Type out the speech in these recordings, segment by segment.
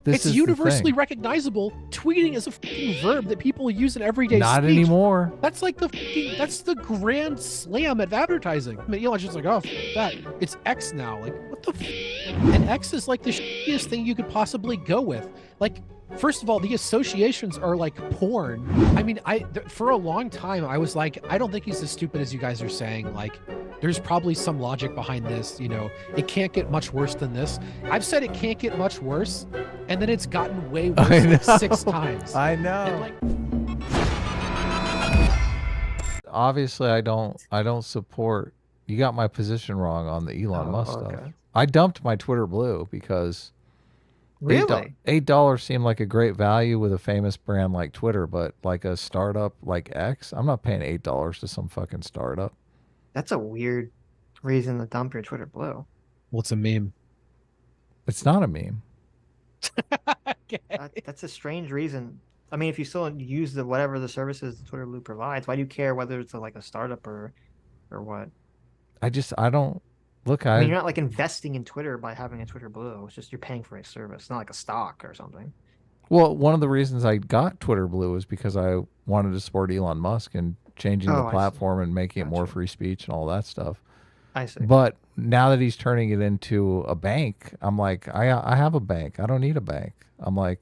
It's universally recognizable. Tweeting is a fucking verb that people use in everyday Not speech. anymore. That's like that's the grand slam of advertising. I mean, Elon's just like, oh, that. It's X now. Like, what the And X is like the shittiest thing you could possibly go with. Like, first of all, the associations are like porn. I mean, for a long time, I was like, I don't think he's as stupid as you guys are saying. Like, there's probably some logic behind this. You know, it can't get much worse than this. I've said it can't get much worse, and then it's gotten way worse like 6 times. I know. And like, obviously, I don't support. You got my position wrong on the Elon Musk stuff. Okay. I dumped my Twitter Blue because Really? $8 seemed like a great value with a famous brand like Twitter, but like a startup like X, I'm not paying $8 to some fucking startup. That's a weird reason to dump your Twitter Blue. well, it's a meme. It's not a meme. Okay. That's a strange reason. I mean, if you still use whatever the services Twitter Blue provides, why do you care whether it's like a startup or what? I don't look. I mean, you're not like investing in Twitter by having a Twitter Blue. It's just you're paying for a service, not like a stock or something. Well, one of the reasons I got Twitter Blue is because I wanted to support Elon Musk and changing the platform and making it more free speech and all that stuff. I see. But now that he's turning it into a bank, I'm like, I have a bank. I don't need a bank. I'm like,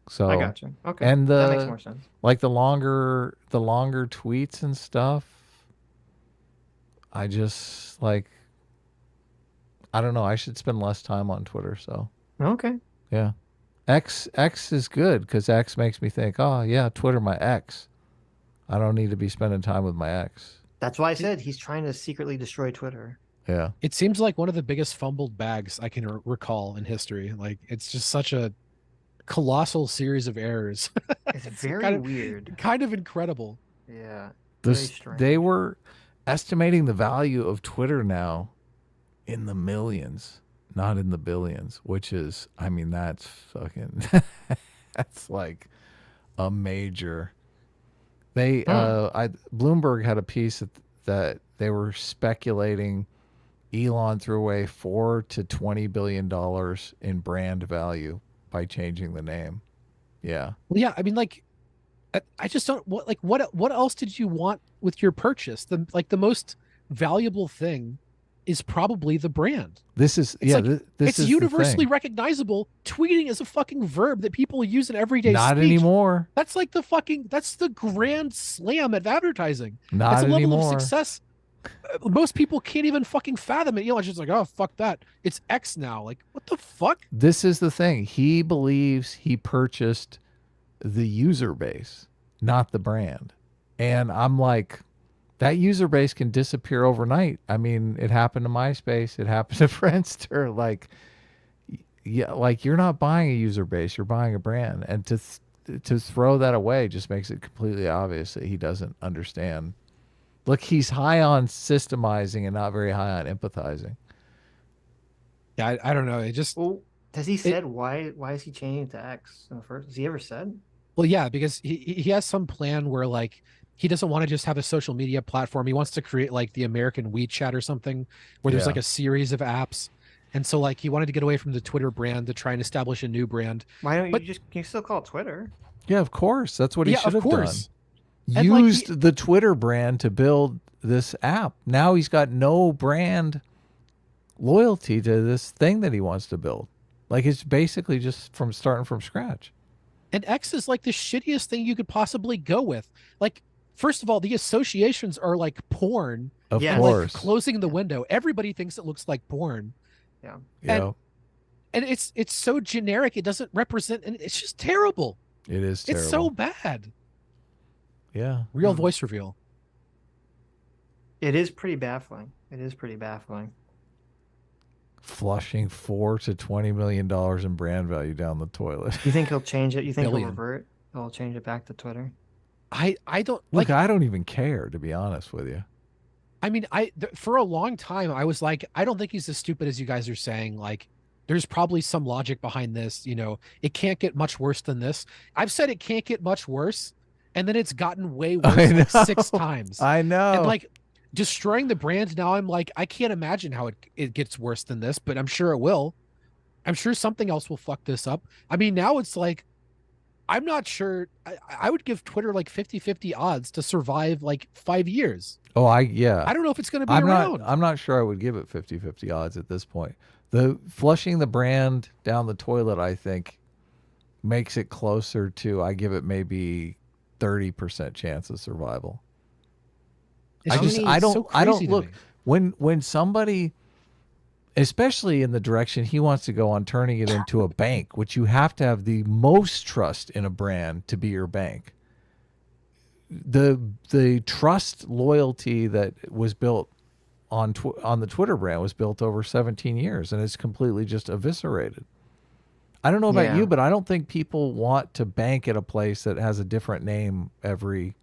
so I got you. Okay, and that makes more sense. Like the longer tweets and stuff, I just like, I don't know. I should spend less time on Twitter. So Okay. yeah, X is good because X makes me think, oh yeah, Twitter my ex. I don't need to be spending time with my ex. That's why I said he's trying to secretly destroy Twitter. Yeah. It seems like one of the biggest fumbled bags I can recall in history. Like, it's just such a colossal series of errors. It's very weird. Kind of incredible. Yeah. Very strange. They were estimating the value of Twitter now in the millions, not in the billions, which is, I mean, that's fucking, that's like a major. Bloomberg had a piece that they were speculating Elon threw away $4 to $20 billion in brand value by changing the name. Yeah. Well, yeah. I mean, like, I just don't what else did you want with your purchase? The most valuable thing is probably the brand. This is it's universally recognizable. Tweeting is a fucking verb that people use in everyday Not speech. anymore. That's like that's the grand slam of advertising. Not That's a anymore. level of success most people can't even fucking fathom it. Elon's just like, oh, fuck that. It's X now. Like, what the fuck? This is the thing. He believes he purchased the user base, not the brand. And I'm like, that user base can disappear overnight. I mean, it happened to MySpace. It happened to Friendster. Like, yeah, like you're not buying a user base. You're buying a brand. And to throw that away just makes it completely obvious that he doesn't understand. Look, he's high on systemizing and not very high on empathizing. Yeah, I don't know. It just... Well, has he said why is he changing to X in the first? Has he ever said? Well, yeah, because he has some plan where, like, he doesn't want to just have a social media platform. He wants to create, like, the American WeChat or something where there's, like, a series of apps. And so, like, he wanted to get away from the Twitter brand to try and establish a new brand. Why don't you can you still call it Twitter? Yeah, of course. That's what he should have done. And used the Twitter brand to build this app. Now he's got no brand loyalty to this thing that he wants to build. Like, it's basically just starting from scratch. And X is like the shittiest thing you could possibly go with. Like, first of all, the associations are like porn. Of course. Like closing the window. Everybody thinks it looks like porn. Yeah. And it's so generic. It doesn't represent, and it's just terrible. It is terrible. It's so bad. Yeah. Real voice reveal. It is pretty baffling. It is pretty baffling. Flushing $4 to $20 million in brand value down the toilet. You think he'll change it? You think he'll Billion. revert? He'll change it back to Twitter? I don't look. I don't even care, to be honest with you. I mean, for a long time I was like, I don't think he's as stupid as you guys are saying. Like, there's probably some logic behind this. You know, it can't get much worse than this. I've said it can't get much worse, and then it's gotten way worse like 6 times. I know. And like destroying the brand now, I'm like, I can't imagine how it gets worse than this, but I'm sure it will. I'm sure something else will fuck this up. I mean, now it's like, I'm not sure. I would give Twitter like 50-50 odds to survive like 5 years. Oh, yeah. I don't know if it's going to be around. I'm not sure I would give it 50-50 odds at this point. The flushing the brand down the toilet, I think, makes it closer to, I give it maybe 30% chance of survival. It's I just just I don't so I don't crazy to look me. when somebody, especially in the direction he wants to go on turning it into a bank, which you have to have the most trust in a brand to be your bank. The trust loyalty that was built on the Twitter brand was built over 17 years, and it's completely just eviscerated. I don't know about Yeah. you, but I don't think people want to bank at a place that has a different name every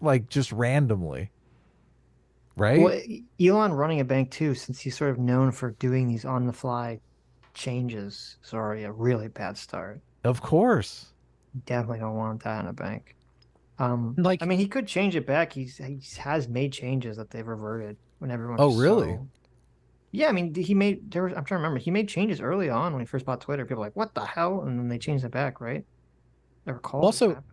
like just randomly. Right? Well, Elon running a bank too, since he's sort of known for doing these on the fly changes, is already a really bad start. Of course. Definitely don't want that in a bank. I Like, mean, he could change it back. He has made changes that they've reverted when everyone Oh, was really? so. Yeah, I mean, he made there was. I'm trying to remember. He made changes early on when he first bought Twitter. People were like, "What the hell?" And then they changed it back, right? I recall this also, happening.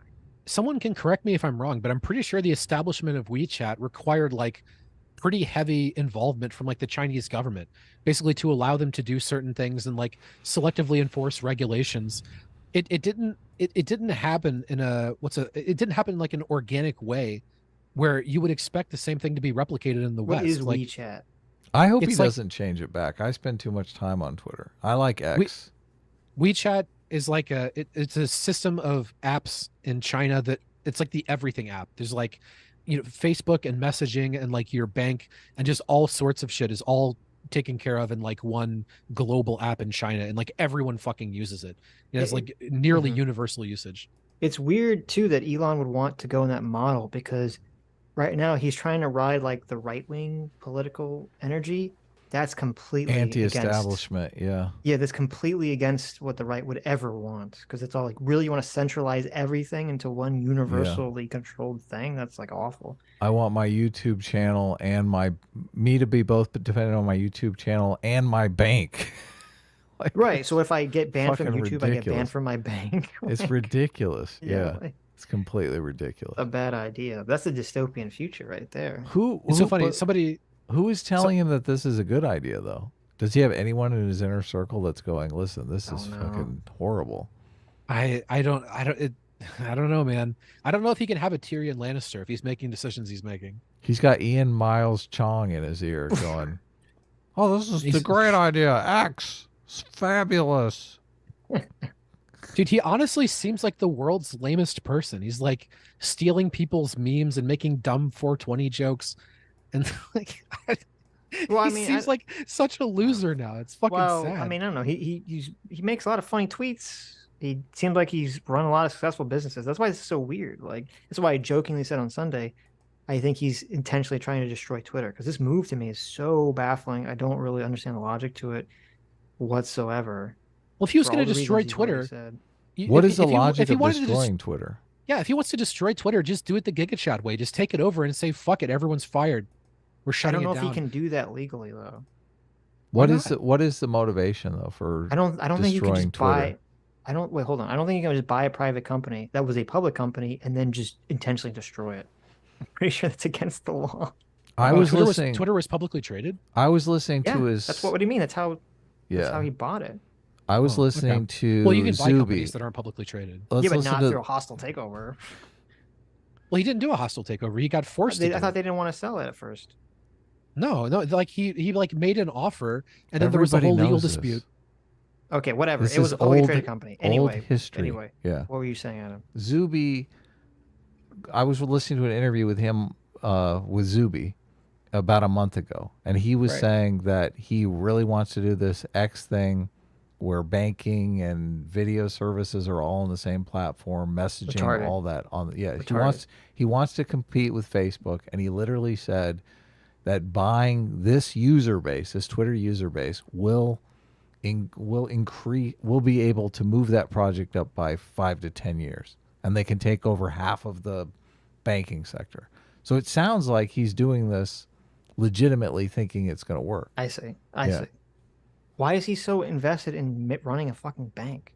someone can correct me if I'm wrong, but I'm pretty sure the establishment of WeChat required like pretty heavy involvement from like the Chinese government, basically to allow them to do certain things and like selectively enforce regulations. It didn't happen in it didn't happen in like an organic way where you would expect the same thing to be replicated in the What is West. Like WeChat? I hope he it's like doesn't change it back. I spend too much time on Twitter. I like we X. WeChat is like it's a system of apps in China that it's like the everything app. There's like, Facebook and messaging and like your bank and just all sorts of shit is all taken care of in like one global app in China, and like everyone fucking uses it. It has It, like nearly mhm. universal usage. It's weird too that Elon would want to go in that model because right now he's trying to ride like the right wing political energy. That's completely against. Anti-establishment, yeah. Yeah, that's completely against what the right would ever want because it's all like really you want to centralize everything into one Yeah. universally controlled thing. That's like awful. I want my YouTube channel and me to be both dependent on my YouTube channel and my bank. Like, Right. So if I get banned from fucking YouTube, I get banned ridiculous. from my bank. It's Like, ridiculous. yeah, Yeah. like, It's completely ridiculous. a bad idea. That's a dystopian future right there. It's so funny. Somebody Who is so, telling him that this is a good idea though? Does he have anyone in his inner circle that's going, "Listen, this Oh is no. fucking horrible." I don't know, man. I don't know if he can have a Tyrion Lannister if he's making decisions he's making. He's got Ian Miles Chong in his ear going, "Oh, this is the He's, great idea. X. It's fabulous." dude, he honestly seems like the world's lamest person. He's like stealing people's memes and making dumb 420 jokes, and like Well, I he mean, seems like such a loser now. It's fucking well, I sad. mean, I don't know. He makes a lot of funny tweets. He seems like he's run a lot of successful businesses. That's why it's so weird. Like that's why I jokingly said on Sunday, I think he's intentionally trying to destroy Twitter because this move to me is so baffling. I don't really understand the logic to it whatsoever Well, if he was for going all to the destroy reasons you've already Twitter, said. What is the logic if he of wanted to just destroying Twitter? yeah, if he wants to destroy Twitter, just do it the GigaChat way. Just take it over and say fuck it, everyone's fired. We're I shutting don't know it if he down. can do that legally though. What Why is not? what is the motivation though for I don't think you can destroying just Twitter? buy. I don't wait. Hold on. I don't think you can just buy a private company that was a public company and then just intentionally destroy it. I'm pretty sure that's against the law. I Oh, was listening. Twitter was publicly traded. I was listening Yeah, to his. that's what do you mean? That's how Yeah, he bought it. I was Oh, okay. listening to Well, you can buy Zuby. companies that aren't publicly traded. Let's Yeah, but listen not to. through a hostile takeover. Well, he didn't do a hostile takeover. He got forced to I do thought it. they didn't want to sell it at first. No, like he like made an offer, and then there was a Everybody whole legal knows dispute. this. Okay, whatever. This It was is a publicly old, traded company. old Anyway, history. Yeah, what were you saying, Adam? Zuby. I was listening to an interview with him, with Zuby, about a month ago, and he was Right. saying that he really wants to do this X thing, where banking and video services are all on the same platform, messaging, Retarded. all that on. Yeah, Retarded. he wants to compete with Facebook, and he literally said that buying this user base, this Twitter user base, will increase, will be able to move that project up by 5 to 10 years, and they can take over half of the banking sector. So it sounds like he's doing this legitimately, thinking it's going to work. I see. I Yeah. see. Why is he so invested in running a fucking bank?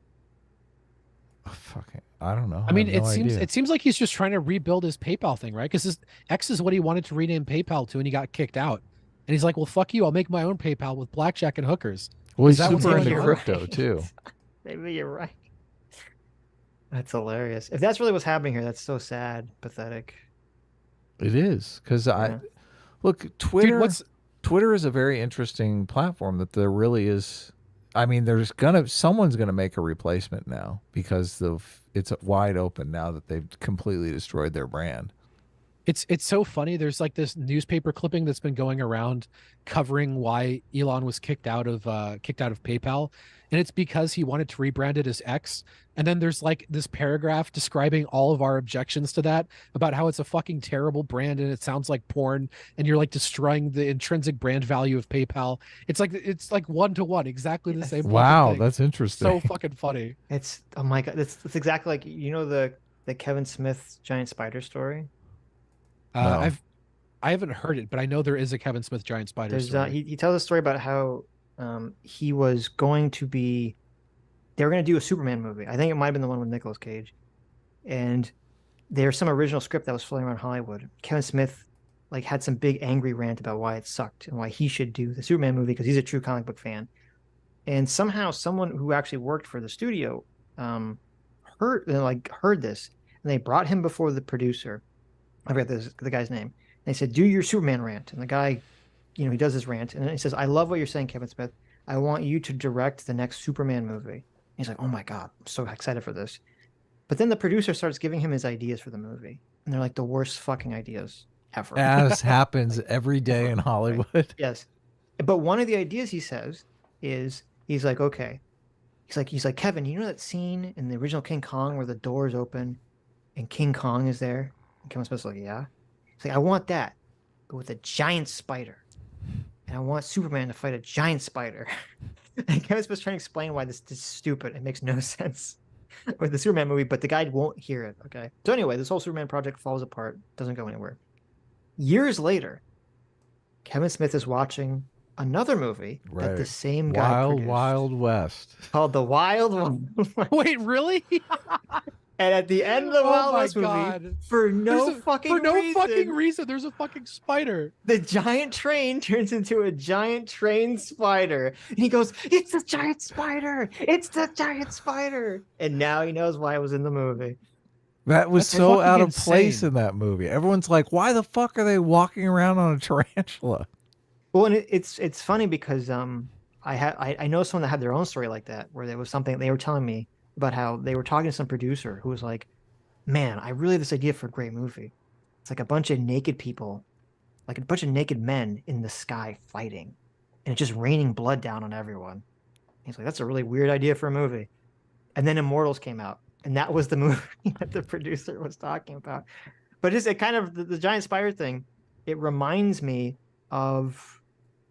Fucking, I don't know. I mean, have no idea. it seems like he's just trying to rebuild his PayPal thing, right? Because X is what he wanted to rename PayPal to, and he got kicked out. And he's like, "Well, fuck you! I'll make my own PayPal with blackjack and hookers." Well, Is he's that what's super going into on? crypto too. Maybe you're right. That's hilarious. If that's really what's happening here, that's so sad, pathetic. It is because Yeah. look, Twitter. Dude, what's Twitter is a very interesting platform that there really is. I mean, someone's gonna make a replacement now because it's wide open now that they've completely destroyed their brand. it's so funny. There's like this newspaper clipping that's been going around covering why Elon was kicked out of PayPal, and it's because he wanted to rebrand it as X. And then there's like this paragraph describing all of our objections to that, about how it's a fucking terrible brand and it sounds like porn, and you're like destroying the intrinsic brand value of PayPal. It's like 1-to-1, exactly the same. Wow, fucking thing. that's interesting. So fucking funny. It's oh my god, it's exactly like the Kevin Smith giant spider story. No. I haven't heard it, but I know there is a Kevin Smith giant spider There's story. he tells a story about how he was going to be they were going to do a Superman movie. I think it might have been the one with Nicolas Cage, and there's some original script that was floating around Hollywood. Kevin Smith like had some big angry rant about why it sucked and why he should do the Superman movie because he's a true comic book fan. And somehow someone who actually worked for the studio heard this, and they brought him before the producer. I forget the guy's name. And they said, "Do your Superman rant." And the guy, he does his rant, and then he says, "I love what you're saying, Kevin Smith. I want you to direct the next Superman movie." And he's like, "Oh my god, I'm so excited for this." But then the producer starts giving him his ideas for the movie, and they're like the worst fucking ideas ever. As happens every day in Hollywood. Right. Yes. But one of the ideas he says is he's like, okay. He's like, Kevin, you know that scene in the original King Kong where the door is open and King Kong is there? And Kevin Smith's like, yeah. He's like, I want that, but with a giant spider. And I want Superman to fight a giant spider. And Kevin Smith's trying to explain why this is stupid. It makes no sense with the Superman movie, but the guy won't hear it. Okay. So anyway, this whole Superman project falls apart, doesn't go anywhere. Years later, Kevin Smith is watching another movie that the same guy produced, Wild West, called The Wild Wild West. Wait, really? And at the end of the Wild West movie, for no fucking reason, there's a fucking spider. The giant train turns into a giant train spider. And he goes, "It's the giant spider! It's the giant spider!" And now he knows why it was in the movie. That was That's so fucking out of place insane. in that movie. Everyone's like, why the fuck are they walking around on a tarantula? Well, and it's funny because I know someone that had their own story like that, where there was something they were telling me about how they were talking to some producer who was like, "Man, I really have this idea for a great movie. It's like a bunch of naked people, like a bunch of naked men in the sky fighting, and it's just raining blood down on everyone." He's like, "That's a really weird idea for a movie." And then Immortals came out, and that was the movie that the producer was talking about. But it kind of the giant spider thing. It reminds me of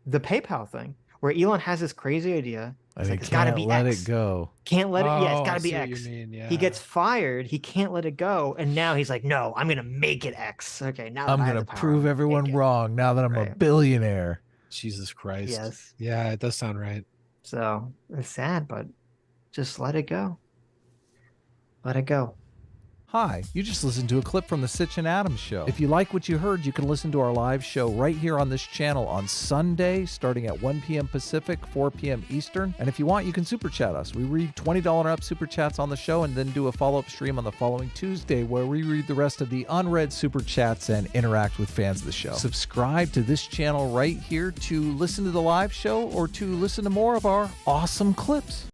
the PayPal thing, where Elon has this crazy idea. It's like, it's got to be let X. it go. Can't let it. Yeah, Oh, it's got I to be see what X. you mean, yeah. He gets fired. He can't let it go, and now he's like, "No, I'm gonna make it X." Okay, now that I'm I have gonna the power, prove I'm everyone make it. wrong now that I'm a Right. billionaire. Jesus Christ. Yes. Yeah, it does sound right. So it's sad, but just let it go. Let it go. Hi, you just listened to a clip from the Sitch and Adams show. If you like what you heard, you can listen to our live show right here on this channel on Sunday, starting at 1 p.m. Pacific, 4 p.m. Eastern. And if you want, you can super chat us. We read $20 and up super chats on the show and then do a follow-up stream on the following Tuesday where we read the rest of the unread super chats and interact with fans of the show. Subscribe to this channel right here to listen to the live show or to listen to more of our awesome clips.